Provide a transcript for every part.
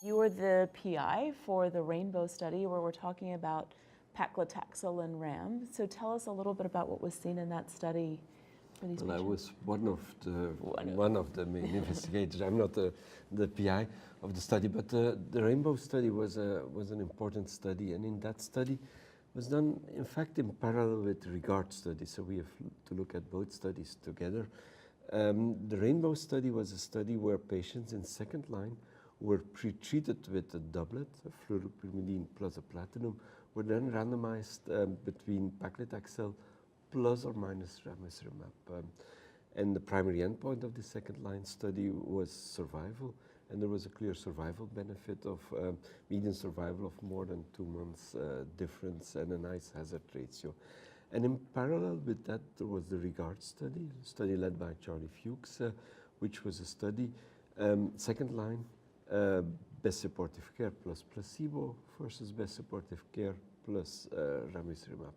You were the PI for the Rainbow study where we're talking about paclitaxel and RAM. So tell us a little bit about what was seen in that study for these patients. I was one of the main investigators. I'm not the PI of the study, but the Rainbow study was an important study, and in that study was done, in fact, in parallel with the REGARD study. So we have to look at both studies together. The Rainbow study was a study where patients in second line were pre-treated with a doublet, a fluoropyrimidine plus a platinum, were then randomized between paclitaxel plus or minus ramucirumab. And the primary endpoint of the second line study was survival, and there was a clear survival benefit of median survival of more than 2 months difference and a nice hazard ratio. And in parallel with that, there was the REGARD study, a study led by Charlie Fuchs, which was a study, second line, best supportive care plus placebo versus best supportive care plus ramucirumab.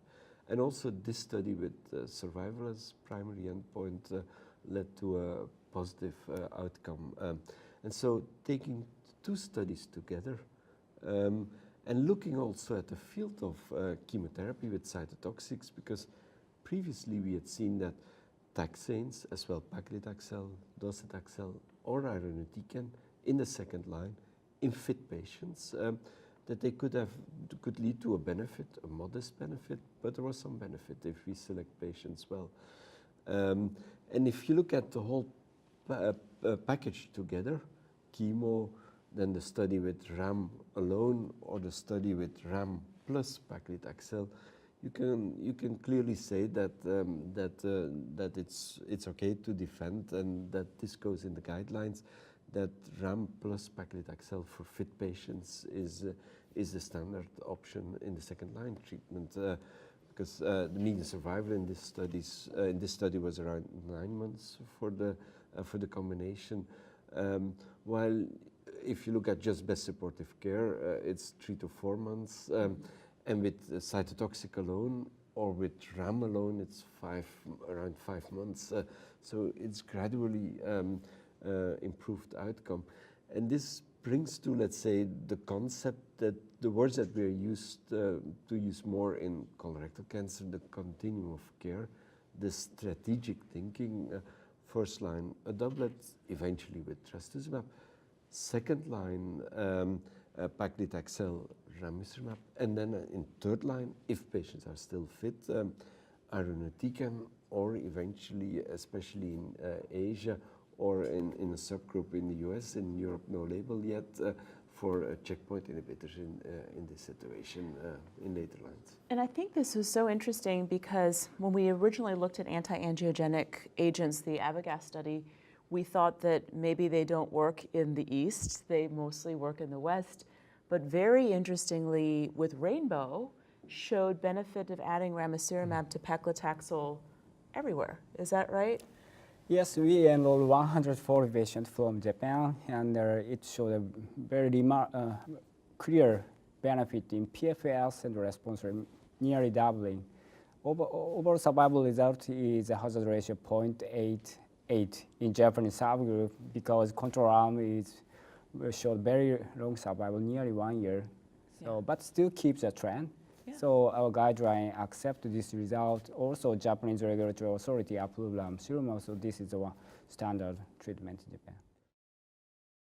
And also this study with survival as primary endpoint led to a positive outcome. And so taking two studies together and looking also at the field of chemotherapy with cytotoxics, because previously we had seen that taxanes, as well paclitaxel, docetaxel, or irinotecan in the second line in fit patients, that they could lead to a benefit, a modest benefit, but there was some benefit if we select patients well. And if you look at the whole package together, chemo, then the study with RAM alone, or the study with RAM plus paclitaxel, you can clearly say that that it's okay to defend, and that this goes in the guidelines, that RAM plus paclitaxel for fit patients is the standard option in the second line treatment, because the median survival in this study was around 9 months for the combination, while if you look at just best supportive care, it's 3 to 4 months, and with cytotoxic alone or with RAM alone, it's around 5 months. So it's gradually improved outcome. And this brings to, let's say, the concept that the words that we're used to use more in colorectal cancer, the continuum of care, the strategic thinking, first line, a doublet, eventually with trastuzumab, second line, paclitaxel, ramucirumab, and then in third line, if patients are still fit, irinotecan, or eventually, especially in Asia, or in a subgroup in the US, in Europe, no label yet, for checkpoint inhibitors in this situation in later lines. And I think this was so interesting because when we originally looked at anti-angiogenic agents, the Abagast study, we thought that maybe they don't work in the East, they mostly work in the West. But very interestingly, with Rainbow, showed benefit of adding ramucirumab to paclitaxel everywhere. Is that right? Yes, we enrolled 140 patients from Japan, and it showed a very clear benefit in PFS and response rate, nearly doubling. Overall survival result is a hazard ratio 0.88 in Japanese subgroup, because control arm showed very long survival, nearly 1 year. So, but still keeps a trend. Yeah. So our guideline accept this result. Also, Japanese regulatory authority approved ramucirumab, so this is the standard treatment in Japan.